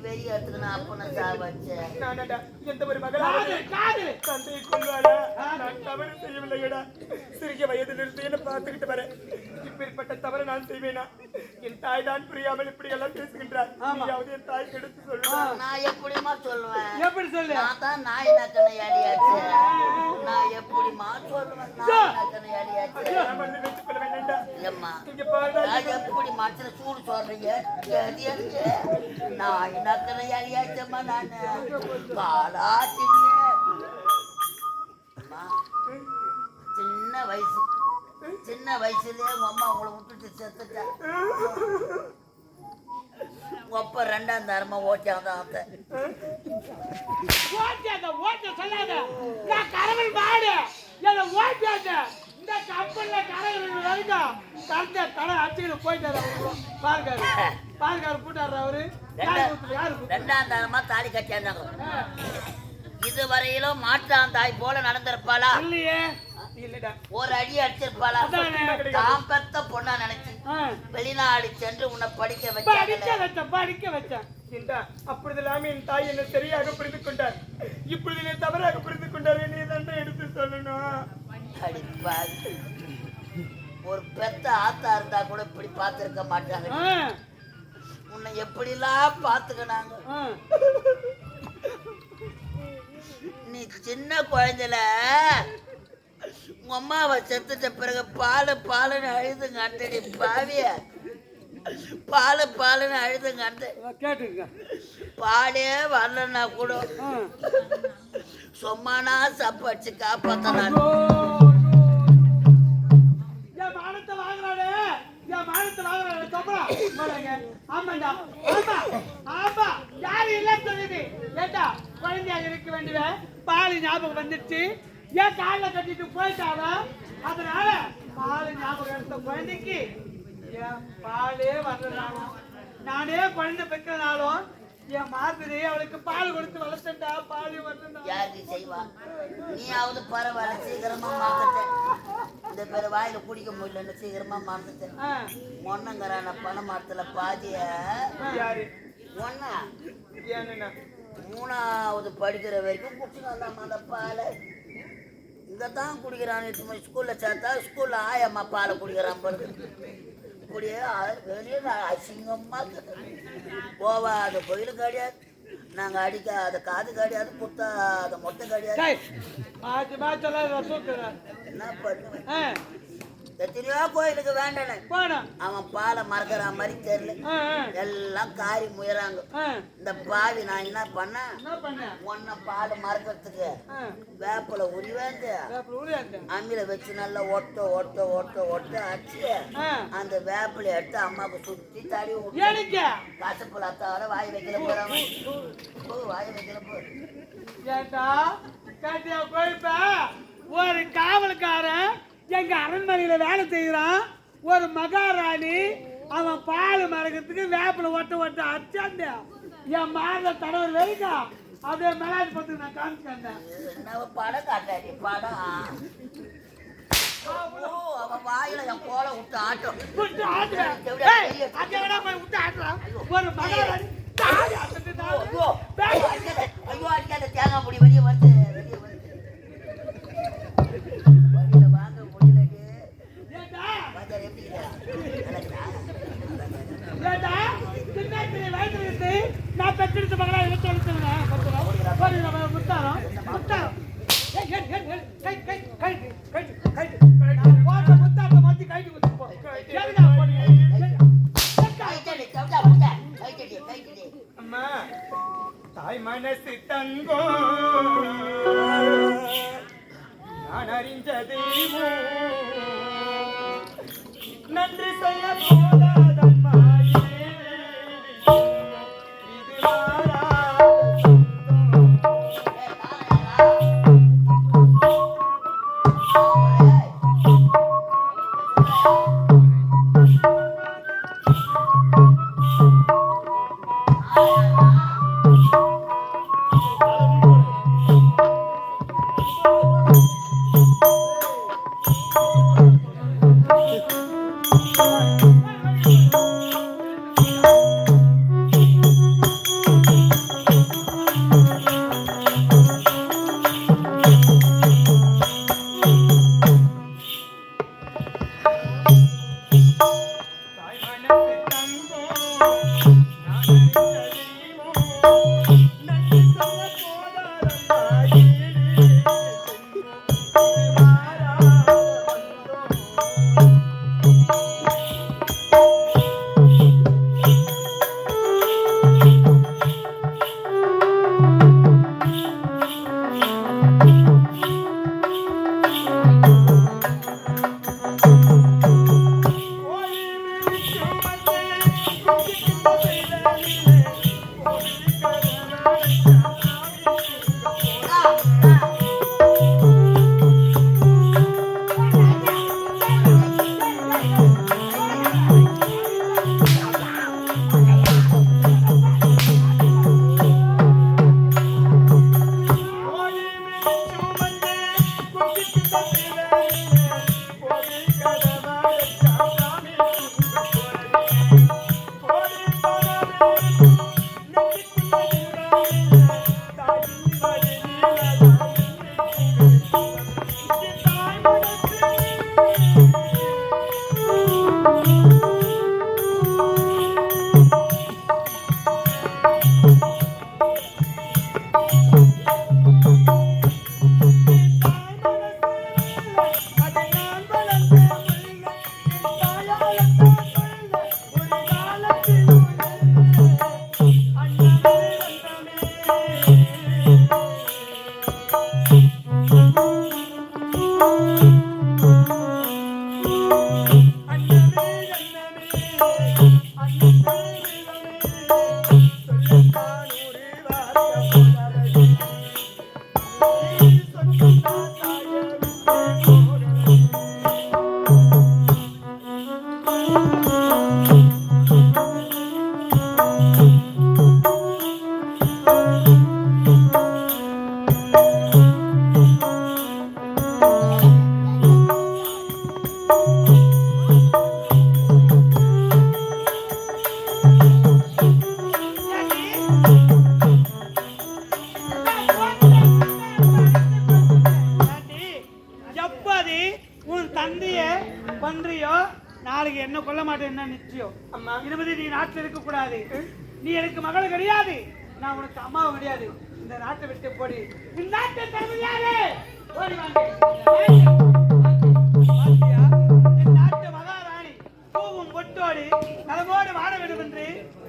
வெறி எடுத்துக்கணும் அப்பனை சாவச்சேன். எந்த ஒரு மகளாவது தந்தையை கொள்வாளா? நான் தவறு செய்யவில்லையடா. சிறிய வயதிலிருந்து என்ன பார்த்துக்கிட்டு வரேன். இப்பேற்பட்ட தவறு நான் செய்வேனா? என் தாய் தான் புரியாமல் இப்படி எல்லாம் பேசுகின்றார். நீயாவது என் தாய்க்கு எடுத்து சொல்லுவேன். நான் எப்படிமா சொல்லுவேன்? எப்படி சொல்லு? நான் தான் நாய் நக்கனை அடியாச்சு. நான் எப்படிமா சொல்லுவேன்? நாய் நக்கனை அடியாச்சு. வைத்துக் கொள்ள வேண்டாம்டா. ஏம்மா இங்க பாருடா. நான் எப்படி மச்சல சூடு சொல்றீங்க? நாய் நக்கனை அடியாச்சம்மா. நான் பாலாட்டினே சின்ன வயசுலயே உங்க அம்மா உங்களை விட்டுட்டு செத்துட்டா. உங்க அப்பா 2ஆம் தரமா ஓட்டாதான் சொல்லாத. நான் கரவல் மாடு என்ன ஓட்டாத. இந்த கப்பல்ல கரவல் வரைக்கும் கரெக்டா தலை அடிச்சுக்கிட்டு போயிட்டாரு. பாருக்காரு போட்டாரு அவரு. 2ஆம் தரமா தாலி கட்டியாந்தாங்க. இதுவரையிலும் மாற்றாந்தாய் போல நடந்திருப்பாளா? இல்லையே. ஒரு அடி அடிச்சிருப்பாளா? தாம் பெத்த பொண்ணா நினைச்சு வெளிநாடு சென்று உன்னை படிக்க வச்சேன். அப்படிதெல்லாம் என் தாய் என்ன சரியாக புரிந்து கொண்டார். இப்பொழுது என்னை தவறாக புரிந்து கொண்டார். நீ தான் எடுத்து சொல்லணும். ஒரு பெத்த ஆத்தா இருந்தா கூட இப்படி பார்த்திருக்க மாட்டாங்க. உன்னை எப்படிலாம் பாத்துக்கினாங்க. நீ சின்ன குழந்தைல உங்க அம்மாவை செத்துட்ட பிறகு பாலுன்னு அழுதுங்க அண்டடி பாவிய. பாலுன்னு அழுதுங்க கேட்டுங்க. பாலே வரலன்னா கூட சொம்மானா சப்படிச்சு காப்பாத்தனான். குழந்தையாக இருக்க வேண்டிய பாலு ஞாபகம் வந்துச்சு. ஏன் காலில் கட்டிட்டு போயிட்டாவ. அதனால பாலு ஞாபகம் எடுத்த குழந்தைக்கு என் பாலே வரலனாலும் நானே குழந்தை பெற்றனாலும் என் மாதிரி அவளுக்கு பால் கொடுத்து வளர்த்தா பால் வரணும். யாருக்கு செய்வா? நீயாவது பரவாயில்ல சீக்கிரமா மாத்தேன். இந்த பேர் வாயில குடிக்க முடியலன்னு சீக்கிரமா மாத்தேன். ஒன்னங்கரான பண மரத்துல பாதிய ஒன்னா 3ஆவது படிக்கிற வரைக்கும் குடிச்சுக்கலாம் அந்த பாலை. இங்கதான் குடிக்கிறான். ஸ்கூல்ல சேர்த்தா ஸ்கூல்ல ஆயம்மா பாலை குடிக்கிறான் பாரு. இப்படியே வெளியே அசிங்கம்மா போவாத கோயிலும் கிடையாது. நாங்க அடிக்காத காது கிடையாது. குத்தாத மொட்டை கிடையாது. என்ன பண்ணுவேன்? எத்தனையோ கோயிலுக்கு வேண்டானே அவன் பாலை மறக்கிறான் மாதிரி தெரியல. எல்லாம் காரி முயறாங்க. இந்த பாவி நான் என்ன பண்ணேன்? ஒன்ன பால் மறக்கிறதுக்கு வேப்பல உரிவாந்து அம்மியில வச்சு நல்லா ஒட்ட அடிச்சு அந்த வேப்பில எடுத்து அம்மாவுக்கு சுத்தி தடி கசப்புல அத்தாவோட வாய் வைக்கல போறாங்க. வாய் வைக்கல போய் ஒரு காவல்காரன் எங்க அரண்மனையில வேலை செய்யறான். ஒரு மகாராணி அவன் பால் மறக்கிறதுக்கு வேப்பில ஒட்ட அச்சாண்ட என் மாத தடவை வரைக்கும் அப்படியே மேலாஜ் பத்து நான் காமிச்சேன். படம் காட்டாடி படம் அவன் வாயில என் கோல விட்டு ஆட்டம் ஒரு மகாராணி ஐயோ அடிக்காத தேங்காய் முடி வெளியே வந்து நான் பெற்றெடுத்த மகளா எடுத்து முத்தாரம் முத்தாரத்தை மாத்தி கைட்டு கொடுத்துப்போம். அம்மா தாய் மனசு தங்கோ நான் அறிஞ்சதே நன்றி சொல்ல போதாதம்மா. Thank you. நாளைக்கு என்ன கொல்ல மாட்டேன் என்ன நிச்சயம். அம்மா இனிமே நீ நாட்டில் இருக்க கூடாது. நீ எனக்கு மகள் கிடையாது, நான் உனக்கு அம்மாவும் கிடையாது. இந்த நாட்டை விட்டு போடி. இந்த நாட்டை தருவியாரு ஓடி வாங்க. என் நாட்டு மகாராணி பூவும் பொட்டோடி நலமோடு வாழ வேண்டும் என்று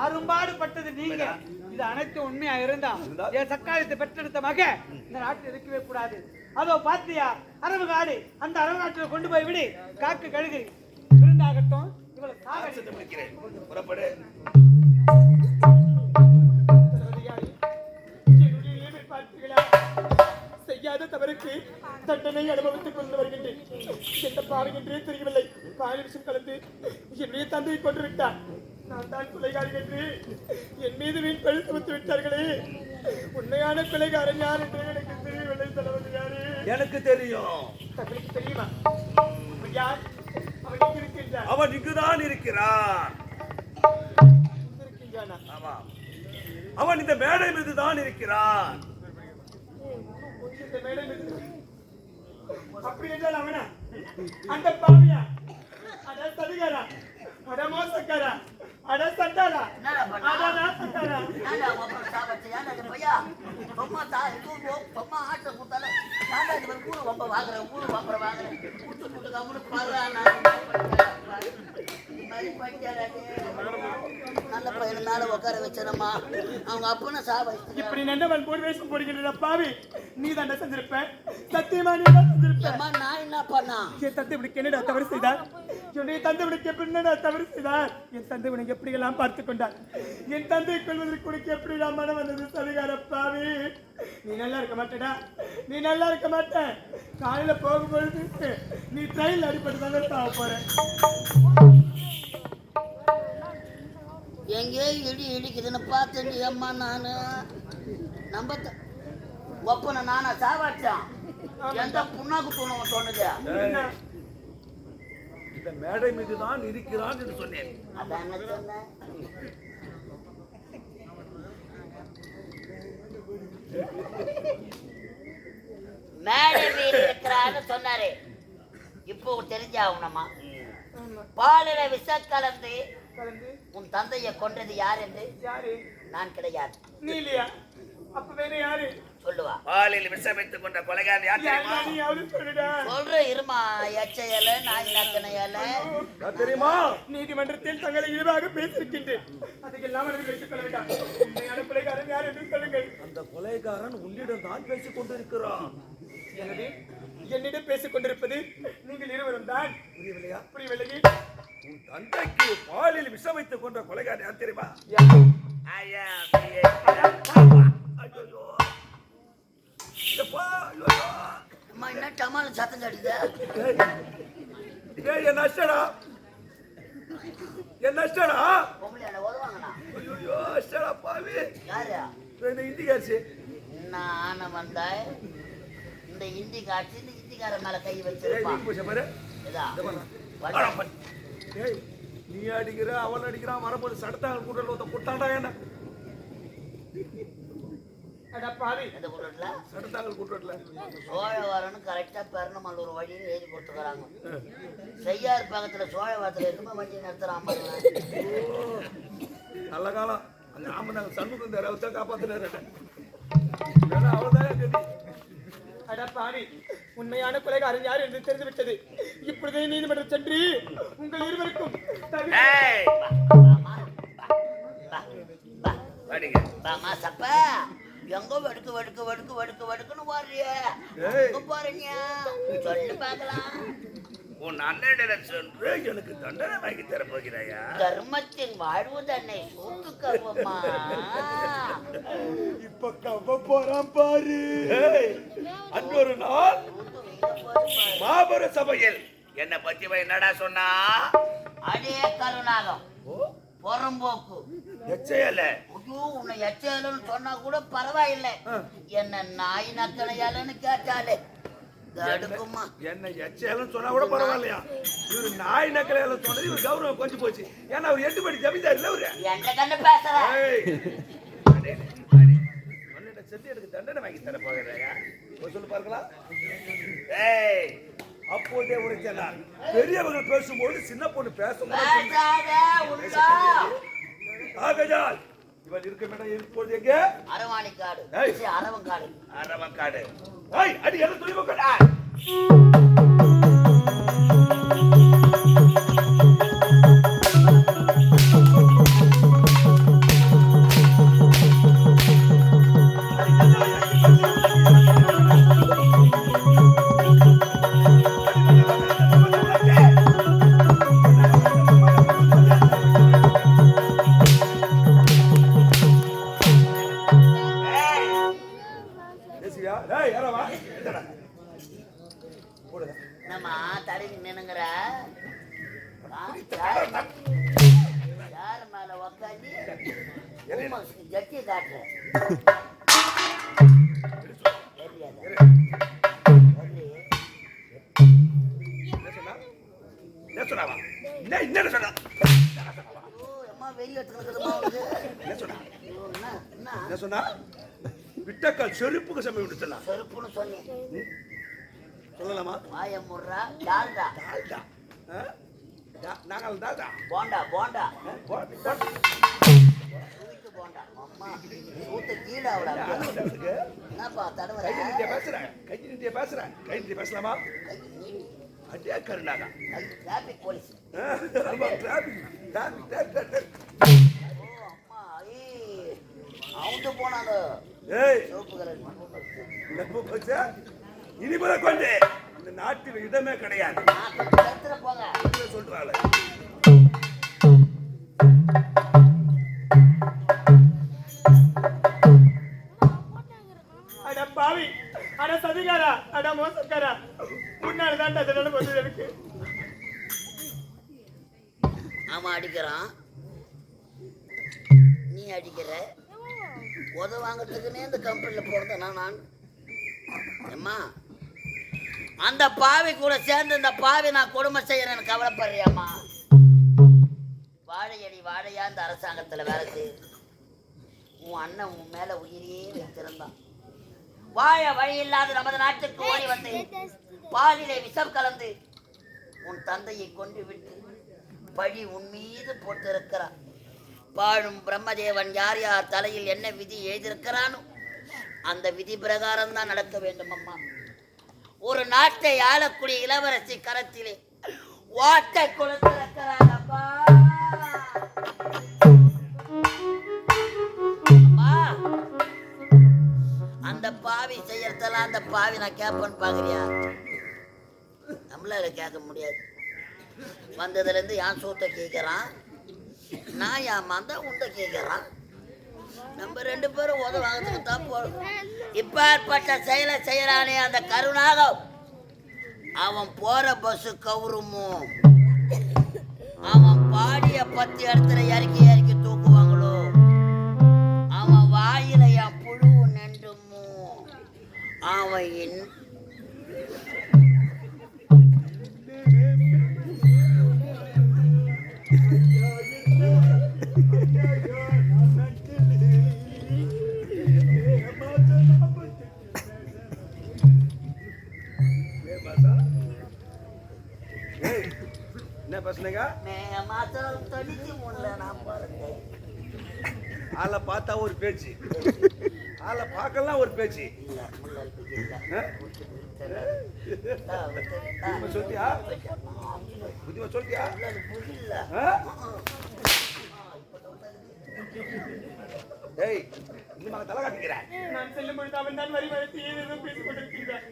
அரும்பாடுபட்டது நீங்க. இது அனைத்து உண்மையா இருந்தா என் சக்காலத்தை பெற்றெடுத்த மக இந்த நாட்டில் இருக்கவே கூடாது. அதோ பாத்தியா அரவு காடு, அந்த அரவு காட்டில் கொண்டு போய் விடு. காக்கு கழுகு விருந்தாகட்டும். இவளை புறப்படு. செய்யாத தவறுக்கு தண்டனை அனுபவித்துக் கொண்டு வருகின்றேன். எந்த பாவென்றே தெரியவில்லை. பால் விஷம் கலந்து என்னுடைய தந்தையை கொண்டு விட்டார். நான் தான் கொலைகாரி என்று என் மீது வீண் பழி சுமத்து விட்டார்களே. உண்மையான கொலைகாரன் யார் என்று எனக்கு தெரியவில்லை. தளபதி யாரு எனக்கு தெரியும். தங்களுக்கு தெரியுமா? யார் அவன் இருக்கின்றான்? அவன் இங்குதான் இருக்கிறான். ஆமா, அவன் இந்த மேடை மீது தான் இருக்கிறான். இந்த மேடை மீது அப்படி என்றால் அவனா? அந்த பாவியா? அட சதிகாரா, அட மோசக்காரா, அட சட்டாரா, அட நாசக்காரா. நான்டா அப்பா சாவச்சையா அந்த பையா அம்மா தாய் அம்மா ஆட்ட கூட்டால நான்டா இந்த கூறு வம்ப வாங்குறேன், கூறு வம்பற வாங்குறேன். குட்டு குட்டு கம்முனு பாறா. நல்ல பையன் மேல உட்கார வச்சனம்மா. அவங்க அப்பன சாவ இப்படி நண்டவன் போர் வேஷம் போடுகின்ற பாவி நீ தான் செஞ்சிருப்ப. சத்தியமா நீ தான் செஞ்சிருப்ப. அம்மா நான் என்ன பண்ணா? என் தந்தை இப்படி என்னடா தவறு செய்தார்? என்னுடைய தந்தை இப்படி என்னடா தவறு செய்தார்? என் தந்தை உனக்கு எப்படி எல்லாம் பார்த்து கொண்டார்? என் தந்தை கொள்வதற்கு உனக்கு எப்படி மனம் வந்தது? சதிகார பாவி, நீ நல்லா இருக்க மாட்டேடா. நீ நல்லா இருக்க மாட்ட. காலையில போகும்பொழுது நீ ட்ரெயின்ல அடிப்பட்டு தானே சாவ போற. எங்கே இடி இடிக்குதுன்னு பார்த்தேன். அம்மா நானு நம்ப ஒப்பனை நானா சாவாச்சான். எந்த புண்ணாக்கு தூணவன் சொன்னது? இந்த மேடை மீது தான் இருக்கிறான் என்று சொன்னேன். அதான் என்ன சொன்ன? மேடை மீது இருக்கிறான்னு சொன்னாரு. இப்போ தெரிஞ்சாகணுமா? பாலில விஷ கலந்து கலந்து உன் தந்தையை கொன்றது யார் என்று யாரு? நான் கிடையாது. நீ இல்லையா? அப்ப வேற யாரு? சொல்லுவா. பாலில் விஷமித்துக் கொண்ட கொலைகாரன் யார் தெரியுமா? நீ அவரு சொல்லுடா. சொல்ற இருமா. எச்சையல நாய் நக்கனையல யார் தெரியுமா? நீதிமன்றத்தில் தங்களை இழிவாக பேசியிருக்கின்றேன். அதுக்கெல்லாம் எனக்கு வைத்துக் கொள்ள வேண்டாம். உண்மையான கொலைகாரன் யார் என்று சொல்லுங்கள். அந்த கொலைகாரன் உன்னிடம் தான் பேசிக் கொண்டிருக்கிறான். எனவே என்னிடம் பேசிக் கொண்டிருப்பது நீங்கள் இருவரும் தான். புரியவில்லையா? புரியவில்லையே. உன் தந்தைக்கு பாலில் விஷமித்துக் கொண்ட கொலைகாரன் யார் தெரியுமா? யாரு? ஐயா, ஐயோ. எப்பா, ஐயோ. அம்மா என்ன டமால சத்தம் கட்டுதா? ஏய், என்ன அஷ்டடா? என்ன அஷ்டடா? பொம்பளையால உதவாங்கண்ணா. ஐயோ, அஷ்டடா பாவி. யாரு? இந்த இந்திக்காரிசி. நான் வந்தா இந்த இந்தி காட்சி இந்த இந்திக்கார மேல கை ஏய், வச்சிருப்பான். நீ பூசை பாரு. இதா. இதை பாரு. வள்ளி. ஏய், நீ அடிக்கிற அவன் அடிக்கிறான் வரும்போது சடத்தாங்க கூட்டல் ஒருத்த குட்டாண்டா என்ன அட பாவி. எந்த கூட்டத்துல? சடத்தாங்க கூட்டல சோழவரன்னு கரெக்டா பெருநமல்லூர் வழின்னு எழுதி கொடுத்துக்கிறாங்க. செய்யார் பக்கத்துல சோழவரத்துல இருக்குமா வண்டி நிறுத்துறான் பாருங்க. நல்ல காலம் அந்த ஆமனாங்க சண்முகம் இந்த ரவுத்த காப்பாத்தினாரு ஏன்னா அவள்தான் கதி. அட பாவி. உண்மையான கொலைகாரன் யார் என்று தெரிந்துவிட்டது. இப்பொழுதே நீதிமன்றம் சென்று உங்கள் இருவருக்கும் ஏய், வாடிங்க. பாமா சப்ப எங்க வடுக்கு வடுக்கு வடுக்கு வடுக்கு வடுக்குன்னு போறிய ஏய். எங்க போறீங்க சொல்லு பாக்கலாம். உன் அண்ணனிடம் சென்று எனக்கு தண்டனை வாங்கி தர போகிறாயா? தர்மத்தின் வாழ்வு தன்னை சூத்து கருவமா. இப்ப கவ போறான் பாரு. ஏய், அன்றொரு நாள் மாபெர சபையில் என்ன பத்தி என்னடா சொன்னா? அடே கருணாகம் புறம்போக்கு எச்சையல ஐயோ உன்னை எச்சையலன்னு சொன்னா கூட பரவாயில்லை. என்ன நாய் நக்கலையாலன்னு கேட்டாலே அடுக்குமா. என்ன எச்சையலன்னு சொன்னா கூட பரவாயில்லையா? இவரு நாய் நக்கலையால சொன்னது இவரு கௌரவம் கொஞ்சம் போச்சு. ஏன்னா அவர் 8 படி ஜமீன்தார் இல்ல அவரு. என்ன கண்ணு பேசுற? செத்து எனக்கு தண்டனை வாங்கி தர போகிறாயா? சொல்லு பார்க்கலாம். ஏய், அப்போதே உரைச்சார் பெரியவர்கள் பேசும்போது சின்ன பொண்ணு பேசும்போது ஆகையால் இவள் இருக்க இடம் இப்போது எங்க? அரவாணிக்காடு. அரவங்காடு. அரவங்காடு. ஏய், அடி என்ன துணி போக்கடா? நம்ம தடவி நின்னுங்கிற யார் மேல உக்காந்து ஜட்டி காட்டுற விட்டக்கால் செருப்புக்கு சமயம் விடுத்தலாம். செருப்புன்னு சொன்னேன் சொல்லலாமா? வாயமுறா டால்டா. டால்டா. நாங்கள் டால்டா. போண்டா போண்டா போண்டா. போண்டா அம்மா ஊத்த கீழே அவளா என்னப்பா தடவை பேசுறேன். கை நீட்டிய பேசுறேன். கை நீட்டி பேசலாமா? அடியா கருணாகா. Traffic police. ஆமா டிராபிக். ஓ அம்மா அவங்க போனாங்க. ஏய் சோப்பு கலர் நம்ம பச்சா இனி முறை கொண்டு இந்த நாட்டில் இடமே கிடையாது. போங்க சொல்றாள். அட பாவி. அட சதிகாரா. அட மோசக்காரா. முன்னாடி தான் அதனால வந்து எனக்கு. ஆமா அடிக்கிறான். நீ அடிக்கிற உத வாங்கிறதுக்குன்னே இந்த கம்பெனியில போறத நான் அம்மா அந்த பாவி கூட சேர்ந்து இந்த பாவி நான் கொடுமை செய்யறேன்னு கவலைப்படுறியாம்மா? வாழையடி வாழையா இந்த அரசாங்கத்துல வேலை செய்யுது. உன் அண்ணன் உன் மேல உயிரியே வைத்திருந்தான். வாழ வழி இல்லாத நமது நாட்டுக்கு ஓடி வந்து பாலிலே விஷம் கலந்து உன் தந்தையை கொண்டு விட்டு பழி உன் மீது போட்டிருக்கிறான். பாழும் பிரம்மதேவன் யார் யார் தலையில் என்ன விதி எழுதியிருக்கிறானோ அந்த விதி பிரகாரம் தான் நடக்க வேண்டும் அம்மா. ஒரு நாட்டை ஆளக்கூடிய இளவரசி கரத்திலே ஓட்டை கொடுத்திருக்கிறாங்கப்பா. அந்த பாவி செய்யறதெல்லாம் அந்த பாவி நான் கேட்பேன்னு பாக்குறியா? நம்மளால கேட்க முடியாது. வந்ததுல இருந்து என் சூத்தை கேட்கிறான், நான் என் மந்த உண்டை கேட்கிறான். நம்ம 2 பேரும் உதவாகிறதுக்கு தான் போகணும். இப்பேற்பட்ட செயலை செய்யறானே அந்த கருணாகம், அவன் போற பஸ் கவுருமோ, அவன் பாடிய 10 இடத்துல இறக்கி இறக்கி தூக்குவாங்களோ, அவன் வாயில என் புழு நெண்டுமோ, அவன் என்ன பசங்க ஆளை பார்த்தா ஒரு பேச்சு, ஆளை பார்க்கலாம் ஒரு பேச்சு. சொல்லியா புத்திமா சொல்லியா? ஏய் இந்த தலை காட்டிக்கிறேன். நான் செல்லும் பொழுது அவன் தான் வரி வளர்த்து ஏதேதும் பேசிக் கொண்டிருக்கின்றான்.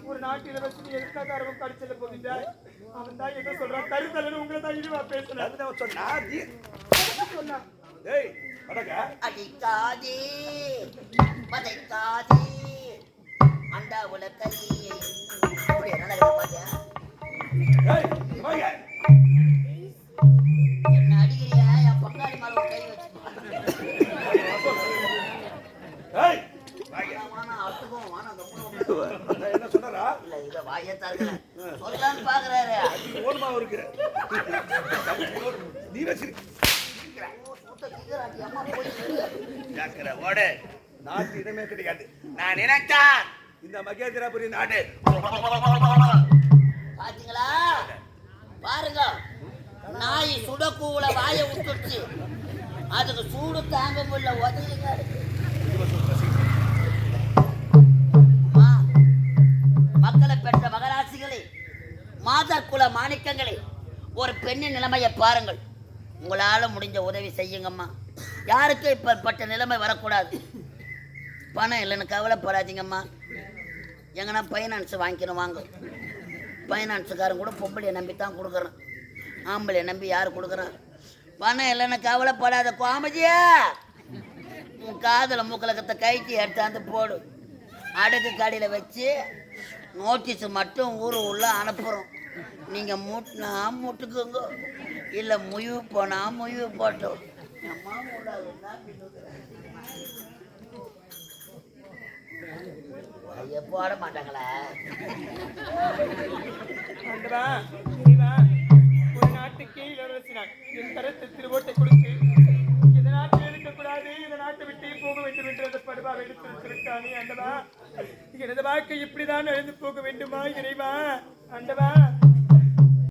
ஒரு நாட்டு இளவரசி எதுக்காக அரவம் காடி செல்ல போகின்றார். அவன் தான் என்ன சொல்றான், கருத்தலன்னு உங்களை தான் இழிவா பேசுறான் சொன்னான். ஏய் அடங்க அடிக்காதே பதைக்காதே அண்டா உலகை அப்படி என்ன பாத்தியா? என்ன அடிக்கிறியா? என் பங்காளி மேல ஒரு கை வச்சு என்ன சொன்னாரா? இல்ல இத வாயை தரல சொல்லலாம்னு பாக்குறாரு. ஓடுமா இருக்கு நீ வச்சிருக்க நாட்டு இடமே கிடையாது. நான் நினைச்சேன் இந்த மகேந்திரபுரி நாடு பாத்தீங்களா? பாருங்க, நாய் சுடக்கூல வாயை விட்டுச்சு, அதுக்கு சூடு தாங்க முடியல, உதவிங்க. மக்களை பெற்ற மகராசிகளே, மாதர் குல மாணிக்கங்களே, ஒரு பெண்ணின் நிலைமையை பாருங்கள். உங்களால முடிஞ்ச உதவி செய்யுங்கம்மா. யாருக்கும் இப்ப நிலைமை வரக்கூடாது. பணம் இல்லைன்னு கவலைப்படாதீங்கம்மா. எங்கன்னா ஃபைனான்ஸ் வாங்கிக்கணும் வாங்க. ஃபைனான்ஸுக்காரன் கூட பொம்பளையை நம்பி தான் கொடுக்குறான், ஆம்பளையை நம்பி யார் கொடுக்குறான்? பணம் இல்லைன்னு கவலைப்படாத கோமதியா. உன் காதில் மூக்கலக்கத்தை கைக்கு எடுத்தாந்து போடு. அடுக்கு கடையில் வச்சு நோட்டீஸ் மட்டும் ஊர் உள்ள அனுப்புகிறோம். நீங்கள் மூட்டினா மூட்டுக்குங்க, இல்லை முயவு போனால் முயவு போட்டோம். போட மாட்டாங்களா? ஒரு நாட்டுக்கே இளவரசினான் என் கருத்து திருவோட்டை கொடுத்து இந்த நாட்டில் இருக்கக்கூடாது, இந்த நாட்டை விட்டு போக வேண்டும் என்று அந்த படுவா எடுத்து விட்டானே ஆண்டவா. எனது வாழ்க்கை இப்படிதான் எழுந்து போக வேண்டுமா இறைவா? ஆண்டவா